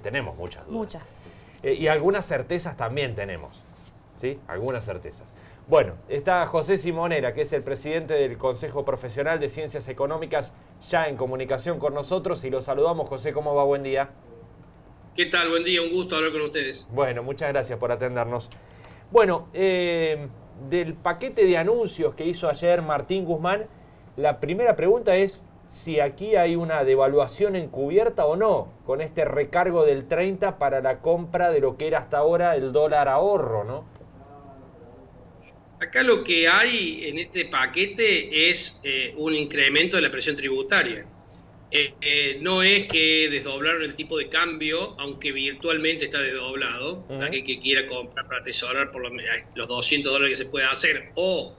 tenemos muchas dudas. Muchas. Y algunas certezas también tenemos, ¿sí? Algunas certezas. Bueno, está José Simonera, que es el presidente del Consejo Profesional de Ciencias Económicas, ya en comunicación con nosotros, y lo saludamos. José, ¿cómo va? Buen día. ¿Qué tal? Buen día, un gusto hablar con ustedes. Bueno, muchas gracias por atendernos. Bueno, del paquete de anuncios que hizo ayer Martín Guzmán, la primera pregunta es si aquí hay una devaluación encubierta o no, con este recargo del 30 para la compra de lo que era hasta ahora el dólar ahorro, ¿no? Acá lo que hay en este paquete es un incremento de la presión tributaria. No es que desdoblaron el tipo de cambio, aunque virtualmente está desdoblado. Aquel que quiera comprar para atesorar por los $200 que se puede hacer, o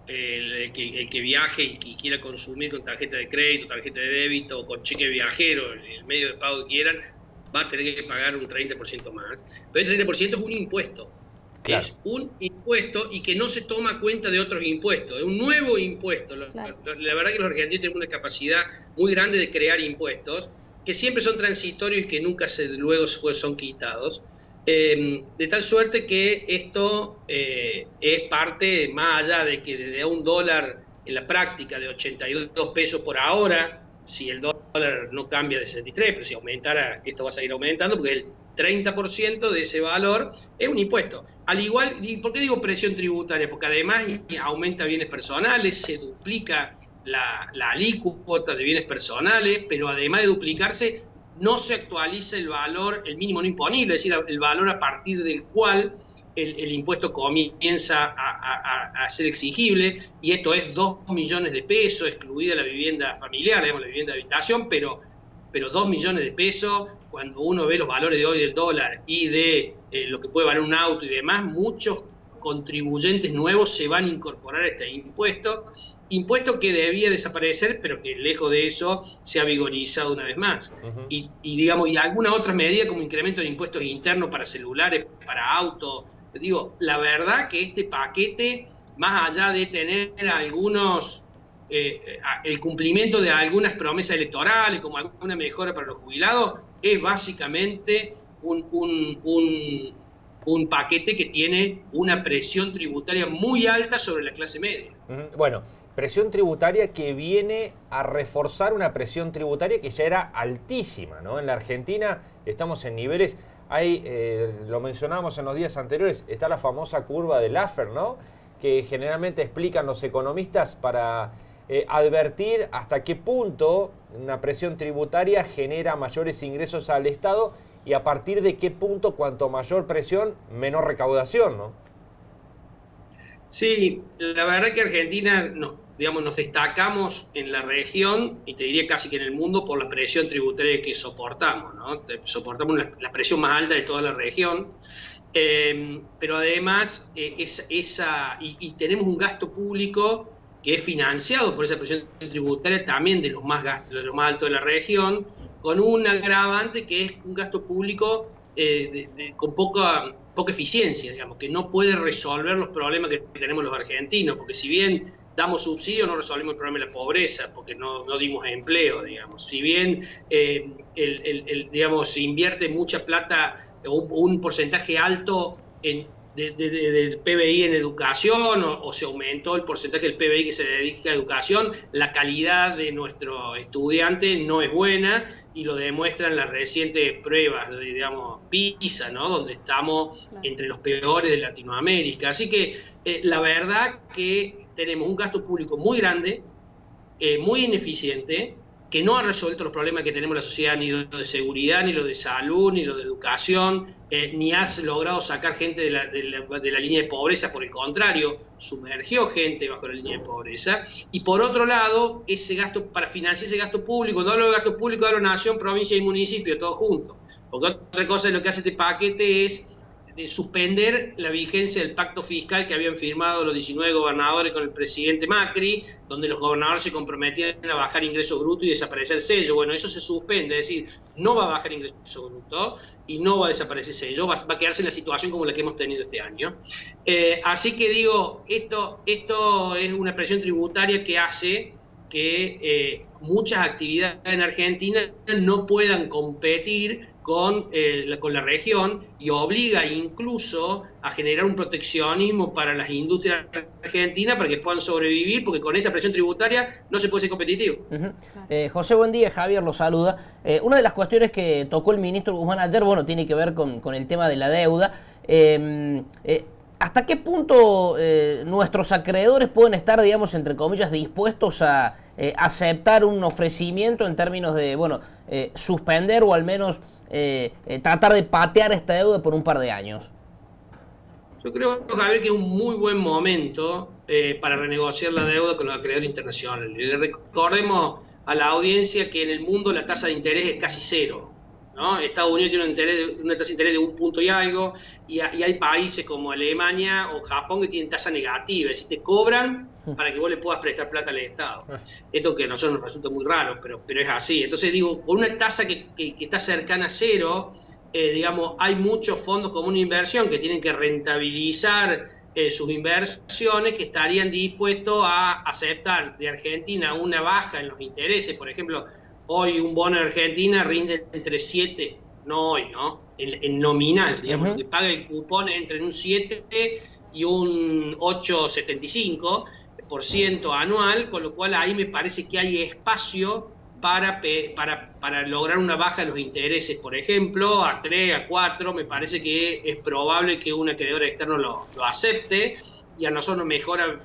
el que viaje y quiera consumir con tarjeta de crédito, tarjeta de débito o con cheque viajero, el medio de pago que quieran, va a tener que pagar un 30% más. Pero el 30% es un impuesto. Claro. Es un impuesto y que no se toma cuenta de otros impuestos. Es un nuevo impuesto. Claro. La verdad que los argentinos tenemos una capacidad muy grande de crear impuestos que siempre son transitorios y que nunca luego son quitados. De tal suerte que esto es parte, más allá de que de un dólar en la práctica de 82 pesos por ahora, si el dólar no cambia de 63, pero si aumentara, esto va a seguir aumentando, porque el 30% de ese valor es un impuesto. Al igual, ¿por qué digo presión tributaria? Porque además aumenta bienes personales, se duplica la alícuota de bienes personales, pero además de duplicarse, no se actualiza el valor, el mínimo no imponible, es decir, el valor a partir del cual el impuesto comienza a ser exigible, y esto es 2 millones de pesos, excluida la vivienda familiar, digamos, la vivienda de habitación, pero 2 millones de pesos, cuando uno ve los valores de hoy del dólar y de lo que puede valer un auto y demás, muchos contribuyentes nuevos se van a incorporar a este impuesto que debía desaparecer, pero que lejos de eso se ha vigorizado una vez más. Y digamos, y alguna otra medida como incremento de impuestos internos para celulares, para autos. Digo, la verdad que este paquete, más allá de tener algunos el cumplimiento de algunas promesas electorales, como alguna mejora para los jubilados, es básicamente un paquete que tiene una presión tributaria muy alta sobre la clase media. Bueno, presión tributaria que viene a reforzar una presión tributaria que ya era altísima, ¿no? En la Argentina estamos en niveles, lo mencionábamos en los días anteriores, está la famosa curva de Laffer, ¿no? Que generalmente explican los economistas para advertir hasta qué punto una presión tributaria genera mayores ingresos al Estado y a partir de qué punto, cuanto mayor presión, menor recaudación, ¿no? Sí, la verdad que Argentina nos destacamos en la región, y te diría casi que en el mundo, por la presión tributaria que soportamos, ¿no? Soportamos la presión más alta de toda la región, pero además y tenemos un gasto público que es financiado por esa presión tributaria también de los más altos de la región, con un agravante que es un gasto público con poca eficiencia, digamos, que no puede resolver los problemas que tenemos los argentinos, porque si bien damos subsidios, no resolvemos el problema de la pobreza, porque no dimos empleo, digamos. Si bien digamos, se invierte mucha plata, un porcentaje alto del PBI en educación, o se aumentó el porcentaje del PBI que se dedica a educación, la calidad de nuestro estudiante no es buena, y lo demuestran las recientes pruebas, digamos, PISA, ¿no? Donde estamos entre los peores de Latinoamérica. Así que la verdad que tenemos un gasto público muy grande, muy ineficiente, que no ha resuelto los problemas que tenemos en la sociedad, ni lo de seguridad, ni lo de salud, ni lo de educación, ni ha logrado sacar gente de la línea de pobreza. Por el contrario, sumergió gente bajo la línea de pobreza. Y por otro lado, ese gasto, para financiar ese gasto público, cuando hablo de gasto público, hablo de nación, provincia y municipio, todo junto. Porque otra cosa de lo que hace este paquete es suspender la vigencia del pacto fiscal que habían firmado los 19 gobernadores con el presidente Macri, donde los gobernadores se comprometían a bajar ingreso bruto y desaparecer sello. Bueno, eso se suspende, es decir, no va a bajar ingreso bruto y no va a desaparecer sello, va a quedarse en la situación como la que hemos tenido este año. Así que digo, esto es una presión tributaria que hace que muchas actividades en Argentina no puedan competir con la región y obliga incluso a generar un proteccionismo para las industrias argentinas para que puedan sobrevivir, porque con esta presión tributaria no se puede ser competitivo. José, buen día. Javier lo saluda. Una de las cuestiones que tocó el ministro Guzmán ayer, bueno, tiene que ver con el tema de la deuda. ¿Hasta qué punto nuestros acreedores pueden estar, digamos, entre comillas, dispuestos a aceptar un ofrecimiento en términos de, bueno, suspender o al menos tratar de patear esta deuda por un par de años? Yo creo, Javier, que es un muy buen momento para renegociar la deuda con los acreedores internacionales. Recordemos a la audiencia que en el mundo la tasa de interés es casi cero, ¿no? Estados Unidos tiene una tasa de interés de 1 punto y algo, y hay países como Alemania o Japón que tienen tasa negativa, es decir, te cobran para que vos le puedas prestar plata al Estado. Esto que a nosotros nos resulta muy raro, pero es así. Entonces digo, con una tasa que está cercana a cero, digamos, hay muchos fondos comunes de inversión que tienen que rentabilizar sus inversiones, que estarían dispuestos a aceptar de Argentina una baja en los intereses. Por ejemplo, hoy un bono de Argentina rinde entre 7, no hoy, ¿no? En nominal, digamos, lo que paga el cupón entre un 7 y un 8,75% anual, con lo cual ahí me parece que hay espacio para lograr una baja de los intereses, por ejemplo, a 3, a 4, me parece que es probable que un acreedor externo lo acepte, y a nosotros nos mejora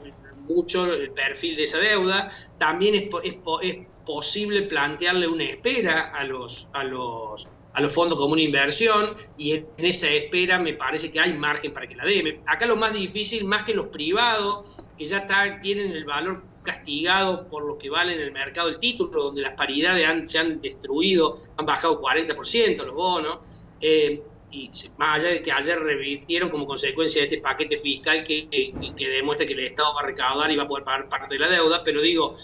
mucho el perfil de esa deuda. También es posible plantearle una espera a los fondos comunes de inversión, y en esa espera me parece que hay margen para que la dé. Acá lo más difícil, más que los privados, que ya tienen el valor castigado por lo que vale en el mercado del título, donde las paridades se han destruido, han bajado 40% los bonos, y más allá de que ayer revirtieron como consecuencia de este paquete fiscal que demuestra que el Estado va a recaudar y va a poder pagar parte de la deuda, pero digo,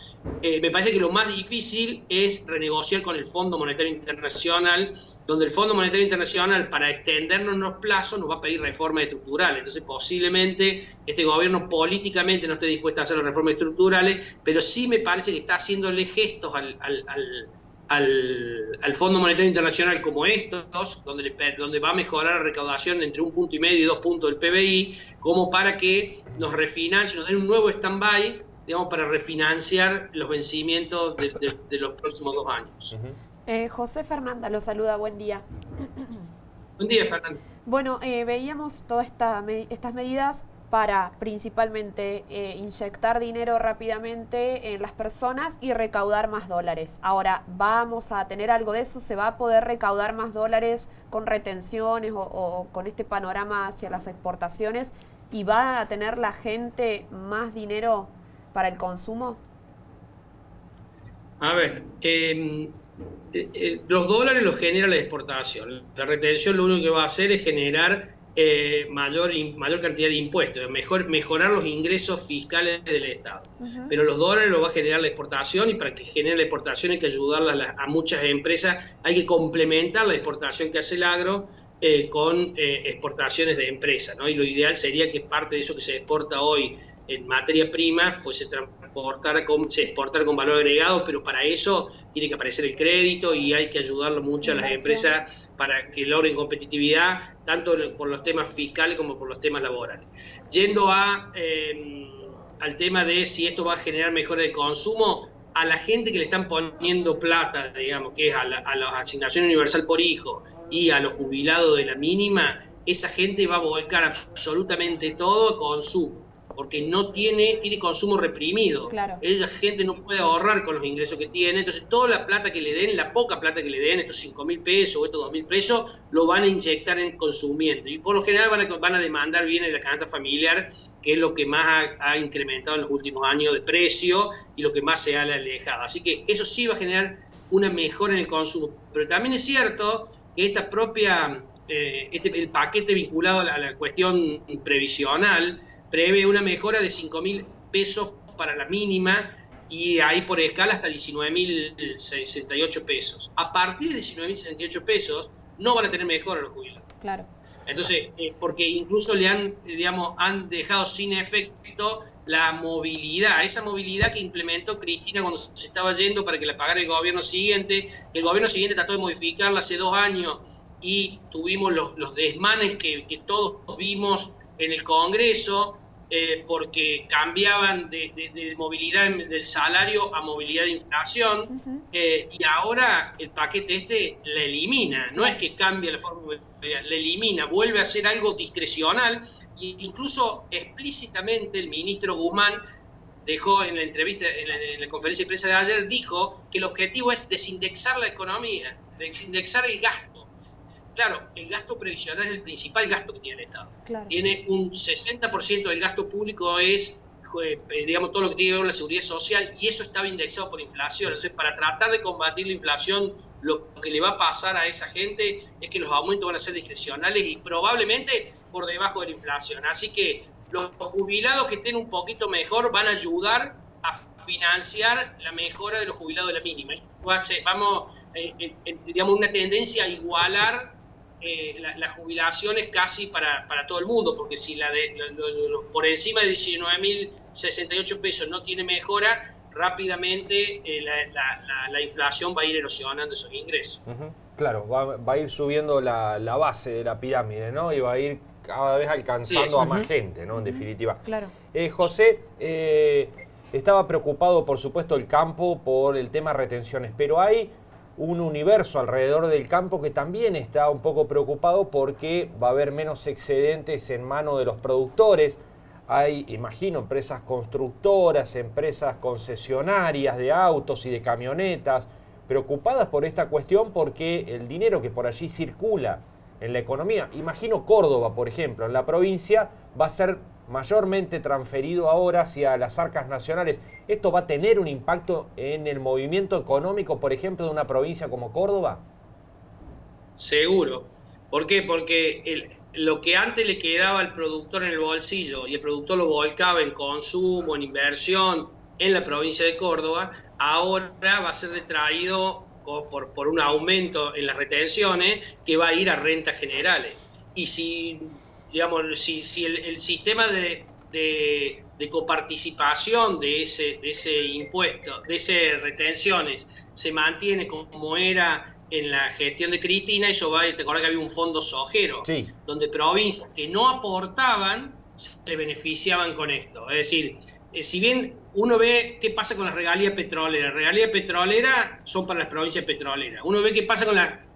me parece que lo más difícil es renegociar con el Fondo Monetario Internacional, donde el Fondo Monetario Internacional, para extendernos los plazos, nos va a pedir reformas estructurales. Entonces posiblemente este gobierno políticamente no esté dispuesto a hacer las reformas estructurales, pero sí me parece que está haciéndole gestos al Fondo Monetario Internacional como estos, donde va a mejorar la recaudación entre 1,5 puntos y 2 puntos del PBI, como para que nos refinancie, nos den un nuevo stand-by, digamos, para refinanciar los vencimientos de los próximos 2 años. José Fernanda lo saluda, buen día. Buen día, Fernanda. Bueno, veíamos todas estas medidas para principalmente inyectar dinero rápidamente en las personas y recaudar más dólares. Ahora, ¿vamos a tener algo de eso? ¿Se va a poder recaudar más dólares con retenciones o con este panorama hacia las exportaciones? ¿Y va a tener la gente más dinero para el consumo? A ver, los dólares los genera la exportación. La retención lo único que va a hacer es generar mayor cantidad de impuestos, mejorar los ingresos fiscales del Estado. Pero los dólares los va a generar la exportación, y para que genere la exportación hay que ayudarlas a muchas empresas, hay que complementar la exportación que hace el agro con exportaciones de empresas, ¿no? Y lo ideal sería que parte de eso que se exporta hoy en materia prima se exportara con valor agregado, pero para eso tiene que aparecer el crédito y hay que ayudarlo mucho a las empresas para que logren competitividad, tanto por los temas fiscales como por los temas laborales. Yendo al tema de si esto va a generar mejora de consumo, a la gente que le están poniendo plata, digamos, que es a la asignación universal por hijo y a los jubilados de la mínima, esa gente va a volcar absolutamente todo a consumo, porque no tiene consumo reprimido. Claro. La gente no puede ahorrar con los ingresos que tiene, entonces toda la plata que le den, la poca plata que le den, estos 5.000 pesos o estos 2.000 pesos, lo van a inyectar en consumiendo. Y por lo general van a demandar bien en la canasta familiar, que es lo que más ha incrementado en los últimos años de precio y lo que más se ha alejado. Así que eso sí va a generar una mejora en el consumo. Pero también es cierto que esta propia, el paquete vinculado a la cuestión previsional prevé una mejora de 5.000 pesos para la mínima y ahí por escala hasta 19.068 pesos. A partir de 19.068 pesos no van a tener mejora los jubilados. Claro. Entonces, porque incluso han dejado sin efecto la movilidad, esa movilidad que implementó Cristina cuando se estaba yendo para que la pagara el gobierno siguiente. El gobierno siguiente trató de modificarla hace 2 años y tuvimos los desmanes que todos vimos en el Congreso, porque cambiaban de movilidad del salario a movilidad de inflación, y ahora el paquete la elimina, no es que cambie la forma, la elimina, vuelve a ser algo discrecional, e incluso explícitamente el ministro Guzmán dejó en la entrevista, en la conferencia de prensa de ayer, dijo que el objetivo es desindexar la economía, desindexar el gasto. Claro, el gasto previsional es el principal gasto que tiene el Estado. Claro. Tiene un 60% del gasto público es, digamos, todo lo que tiene que ver con la seguridad social, y eso estaba indexado por inflación. Entonces, para tratar de combatir la inflación, lo que le va a pasar a esa gente es que los aumentos van a ser discrecionales y probablemente por debajo de la inflación. Así que los jubilados que estén un poquito mejor van a ayudar a financiar la mejora de los jubilados de la mínima. Vamos, digamos, una tendencia a igualar las jubilaciones casi para todo el mundo, porque si por encima de 19.068 pesos no tiene mejora, rápidamente la inflación va a ir erosionando esos ingresos. Claro, va a ir subiendo la base de la pirámide, ¿no? Y va a ir cada vez alcanzando a más gente, ¿no? En definitiva. Claro. José, estaba preocupado, por supuesto, el campo por el tema retenciones, pero hay un universo alrededor del campo que también está un poco preocupado porque va a haber menos excedentes en manos de los productores. Hay, imagino, empresas constructoras, empresas concesionarias de autos y de camionetas, preocupadas por esta cuestión porque el dinero que por allí circula en la economía, imagino Córdoba, por ejemplo, en la provincia, va a ser mayormente transferido ahora hacia las arcas nacionales. ¿Esto va a tener un impacto en el movimiento económico, por ejemplo, de una provincia como Córdoba? Seguro. ¿Por qué? Porque lo que antes le quedaba al productor en el bolsillo y el productor lo volcaba en consumo, en inversión en la provincia de Córdoba, ahora va a ser detraído por un aumento en las retenciones que va a ir a rentas generales. Y si el sistema de coparticipación de ese impuesto, de esas retenciones, se mantiene como era en la gestión de Cristina, eso va, te acuerdas que había un fondo sojero, sí, donde provincias que no aportaban se beneficiaban con esto. Es decir, si bien uno ve qué pasa con las regalías petroleras son para las provincias petroleras. Uno ve qué pasa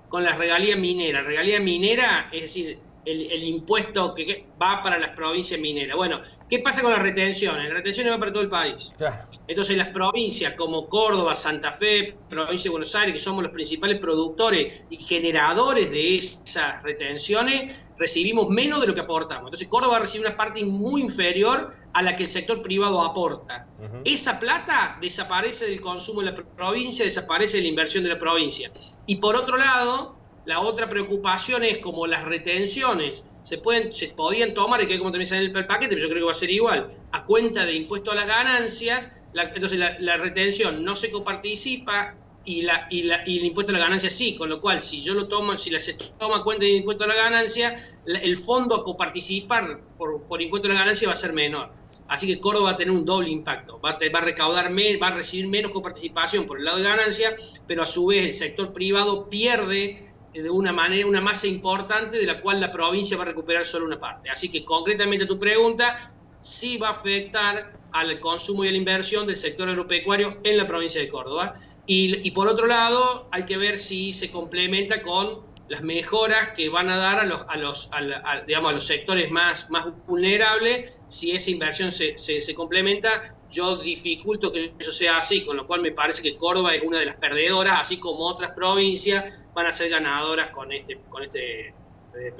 con las regalías mineras. Regalía minera, es decir, el impuesto que va para las provincias mineras. Bueno, ¿qué pasa con las retenciones? Las retenciones van para todo el país. Claro. Entonces las provincias como Córdoba, Santa Fe, provincia de Buenos Aires, que somos los principales productores y generadores de esas retenciones, recibimos menos de lo que aportamos. Entonces Córdoba recibe una parte muy inferior a la que el sector privado aporta. Esa plata desaparece del consumo de la provincia, desaparece de la inversión de la provincia. Y por otro lado, la otra preocupación es como las retenciones se podían tomar, y que como también sale el paquete, pero yo creo que va a ser igual, a cuenta de impuesto a las ganancias, entonces la retención no se coparticipa y el impuesto a la ganancia sí, con lo cual si se toma cuenta de impuesto a la ganancia, el fondo a coparticipar por impuesto a la ganancia va a ser menor. Así que Córdoba va a tener un doble impacto, va a recaudar va a recibir menos coparticipación por el lado de ganancia, pero a su vez el sector privado pierde de una masa importante de la cual la provincia va a recuperar solo una parte. Así que concretamente a tu pregunta, sí va a afectar al consumo y a la inversión del sector agropecuario en la provincia de Córdoba. Y por otro lado, hay que ver si se complementa con las mejoras que van a dar a los sectores más vulnerables. Si esa inversión se complementa, yo dificulto que eso sea así, con lo cual me parece que Córdoba es una de las perdedoras, así como otras provincias van a ser ganadoras con este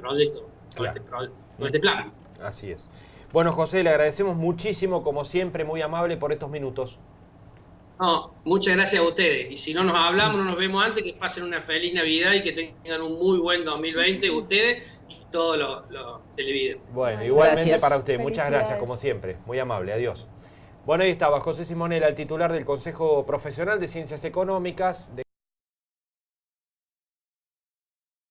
proyecto, claro, con este plan. Así es. Bueno, José, le agradecemos muchísimo, como siempre, muy amable por estos minutos. No, muchas gracias a ustedes. Y si no nos hablamos, no nos vemos antes, que pasen una feliz Navidad y que tengan un muy buen 2020 ustedes y todos los televidentes. Bueno, igualmente gracias. Para usted. Muchas gracias, como siempre. Muy amable. Adiós. Bueno, ahí estaba José Simonella, el titular del Consejo Profesional de Ciencias Económicas de